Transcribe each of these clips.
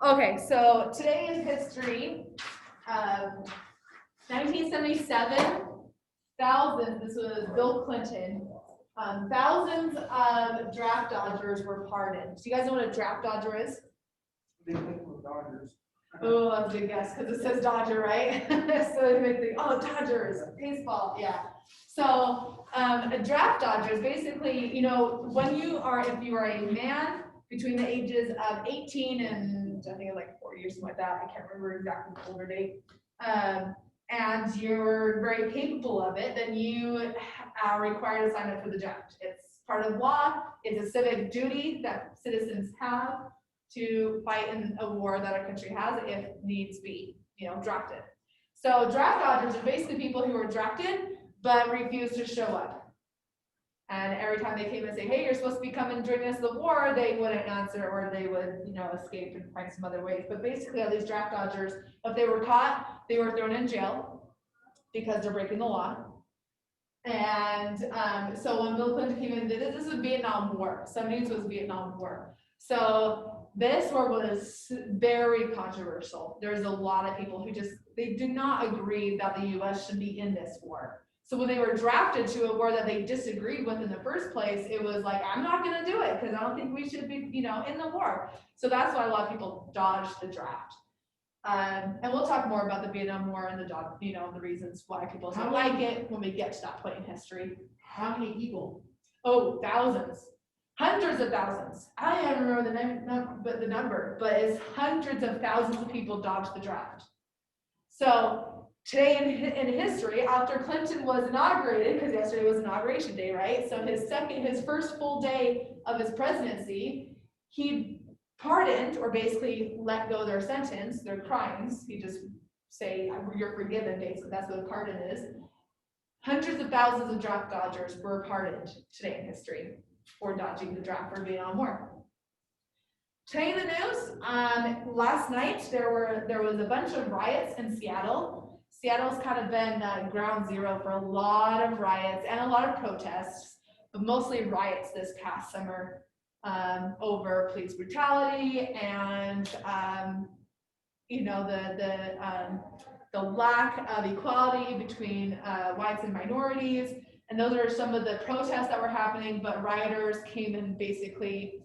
Okay, so today in history, 1977, this was Bill Clinton, thousands of draft dodgers were pardoned. Do you guys know what a draft dodger is? They think with Dodgers. Oh, that's a good guess, because it says Dodger, right? So they think, oh, Dodgers, baseball, yeah. So a draft dodger is basically, you know, when you are, if you are a man between the ages of 18 and I think like 4 years, something like that, I can't remember exactly the older date, and you're very capable of it, then you are required to sign up for the draft. It's part of law, it's a civic duty that citizens have to fight in a war that our country has if needs be, you know, drafted. So draft dodgers are basically people who are drafted but refuse to show up. And every time they came and say, hey, you're supposed to be coming joining us in the war, they wouldn't answer, or they would, you know, escape and find some other ways. But basically, all these draft dodgers, if they were caught, they were thrown in jail because they're breaking the law. And so when Bill Clinton came in, this was Vietnam War. 70s was Vietnam War. So this war was very controversial. There's a lot of people who they do not agree that the US should be in this war. So when they were drafted to a war that they disagreed with in the first place, it was like, I'm not gonna do it because I don't think we should be, you know, in the war. So that's why a lot of people dodged the draft. And we'll talk more about the Vietnam War and the reasons why people don't like it when we get to that point in history. How many people? Oh, thousands. Hundreds of thousands. I don't remember the number, but it's hundreds of thousands of people dodged the draft. So today in history, after Clinton was inaugurated, because yesterday was inauguration day, right? So his first full day of his presidency, he pardoned, or basically let go their sentence, their crimes. He just say, you're forgiven, basically. That's what a pardon is. Hundreds of thousands of draft dodgers were pardoned today in history for dodging the draft for Vietnam War. Today in the news, last night there was a bunch of riots in Seattle. Seattle's kind of been ground zero for a lot of riots and a lot of protests, but mostly riots this past summer over police brutality and you know, the lack of equality between whites and minorities. And those are some of the protests that were happening, but rioters came and basically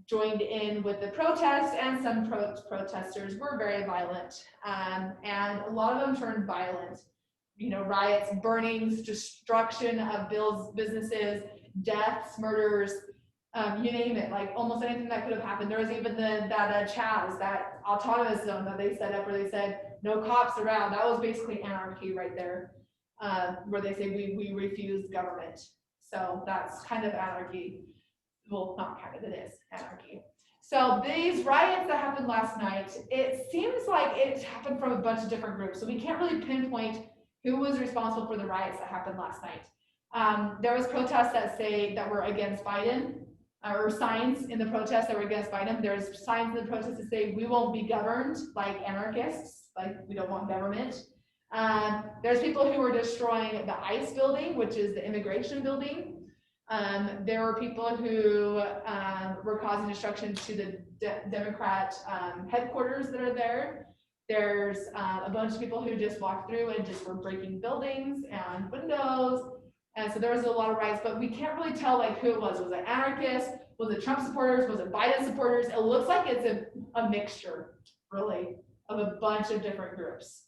joined in with the protests, and some protesters were very violent. And a lot of them turned violent. You know, riots, burnings, destruction of businesses, deaths, murders, you name it, like almost anything that could have happened. There was even that Chaz, that autonomous zone that they set up where they said no cops around. That was basically anarchy right there, where they say we refuse government. So that's kind of anarchy. Well, not kind of, it is anarchy. So these riots that happened last night, it seems like it happened from a bunch of different groups. So we can't really pinpoint who was responsible for the riots that happened last night. There was protests that were against Biden, or signs in the protests that were against Biden. There's signs in the protests that say we won't be governed like anarchists, like we don't want government. There's people who were destroying the ICE building, which is the immigration building. There were people who were causing destruction to the Democrat headquarters that are there. There's a bunch of people who just walked through and just were breaking buildings and windows. And so there was a lot of riots, but we can't really tell like who it was. Was it anarchists? Was it Trump supporters? Was it Biden supporters? It looks like it's a mixture, really, of a bunch of different groups.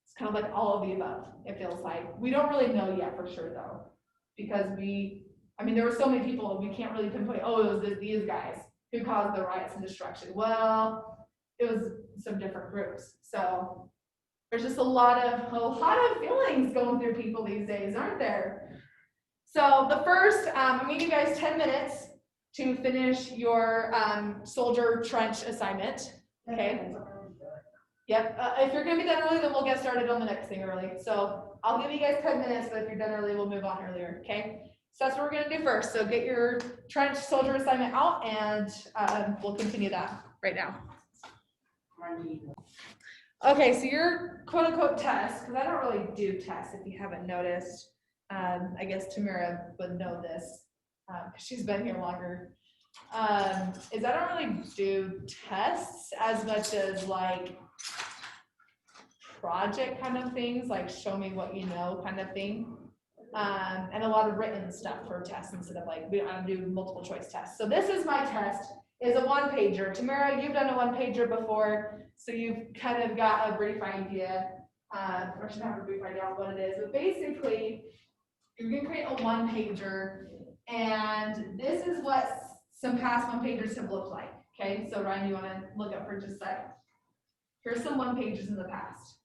It's kind of like all of the above, it feels like. We don't really know yet for sure, though, because there were so many people, we can't really pinpoint, oh, it was these guys who caused the riots and destruction. Well, it was some different groups. So there's just a lot of feelings going through people these days, aren't there? So the first, I'm gonna give you guys 10 minutes to finish your soldier trench assignment, okay? Yep, if you're gonna be done early, then we'll get started on the next thing early. So I'll give you guys 10 minutes, but if you're done early, we'll move on earlier, okay? So that's what we're gonna do first. So get your trench soldier assignment out, and we'll continue that right now. Okay, so your quote unquote test, because I don't really do tests if you haven't noticed. I guess Tamara would know this because she's been here longer. is I don't really do tests as much as like project kind of things, like show me what you know kind of thing. And a lot of written stuff for tests instead of like, I don't do multiple choice tests. So this is my test, is a one pager. Tamara, you've done a one pager before, so you've kind of got a brief idea, or should have a brief idea on what it is. But basically, you're gonna create a one pager, and this is what some past one pagers have looked like. Okay, so Ryan, you wanna look up for just a sec? Here's some one pagers in the past.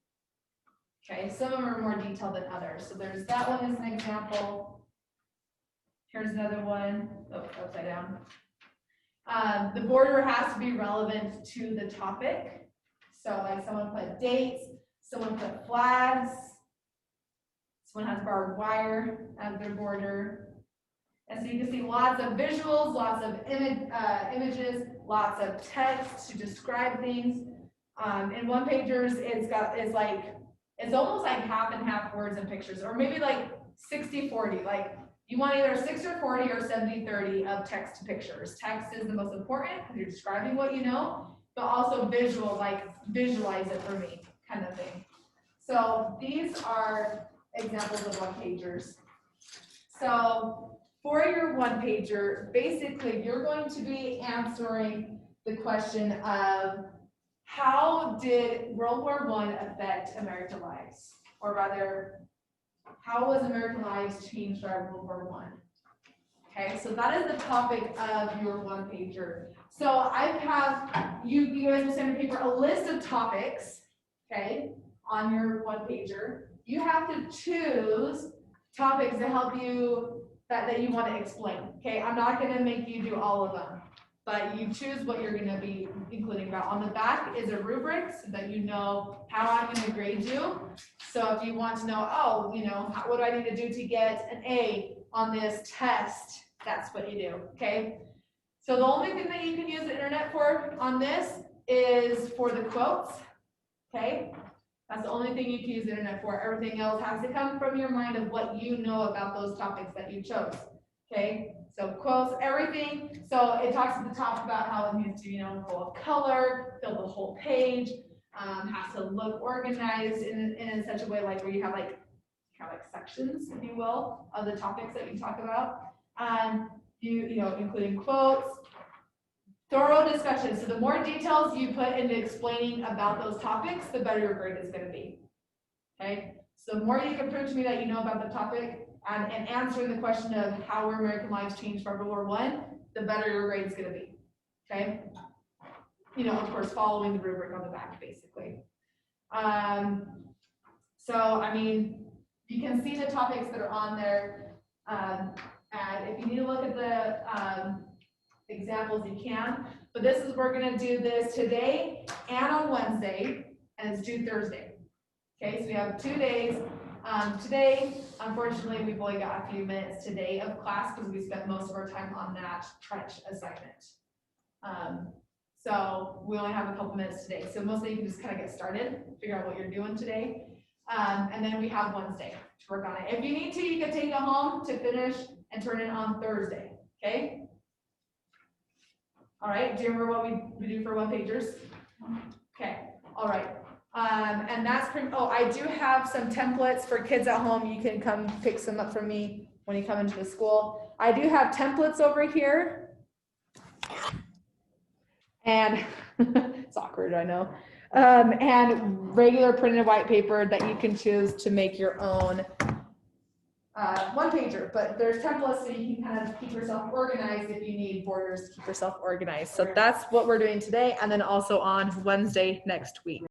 Okay, some of them are more detailed than others. So there's that one as an example. Here's another one. Oh, upside down. The border has to be relevant to the topic. So like someone put dates, someone put flags, someone has barbed wire as their border. And so you can see lots of visuals, lots of images, lots of text to describe things. In one pagers, it's almost like half and half words and pictures, or maybe like 60-40, like you want either 60-40 or 70-30 of text to pictures. Text is the most important because you're describing what you know, but also visual, like visualize it for me kind of thing. So these are examples of one pagers. So for your one pager, basically you're going to be answering the question of, how did World War I affect American lives? Or rather, how was American lives changed by World War I? Okay, so that is the topic of your one pager. So I have, you guys will send your paper a list of topics, okay, on your one pager. You have to choose topics to help you, that you want to explain, okay? I'm not gonna make you do all of them, but you choose what you're gonna be including about. On the back is a rubric so that you know how I'm gonna grade you. So if you want to know, oh, you know, what do I need to do to get an A on this test? That's what you do, okay? So the only thing that you can use the internet for on this is for the quotes, okay? That's the only thing you can use the internet for. Everything else has to come from your mind of what you know about those topics that you chose, okay? So quotes, everything. So it talks at the top about how it needs to, you know, full of color, fill the whole page, has to look organized in such a way like where you have like kind of like sections, if you will, of the topics that you talk about. You know, including quotes, thorough discussion. So the more details you put into explaining about those topics, the better your grade is going to be. Okay. So the more you can prove to me that you know about the topic and answering the question of how were American lives changed by World War I, the better your grade is going to be. Okay. You know, of course, following the rubric on the back, basically. So, I mean, you can see the topics that are on there. And if you need to look at the examples, you can. But this is, we're going to do this today and on Wednesday, and it's due Thursday. Okay, so we have 2 days. Today, unfortunately, we've only got a few minutes today of class because we spent most of our time on that trench assignment. So we only have a couple minutes today. So mostly you can just kind of get started, figure out what you're doing today. And then we have Wednesday to work on it. If you need to, you can take it home to finish and turn it on Thursday, okay? All right, do you remember what we do for one pagers? Okay, all right. And that's pretty, oh, I do have some templates for kids at home. You can come pick some up from me when you come into the school. I do have templates over here. And it's awkward, I know. And regular printed white paper that you can choose to make your own one pager, but there's templates so you can kind of keep yourself organized if you need borders to keep yourself organized. So that's what we're doing today, and then also on Wednesday next week.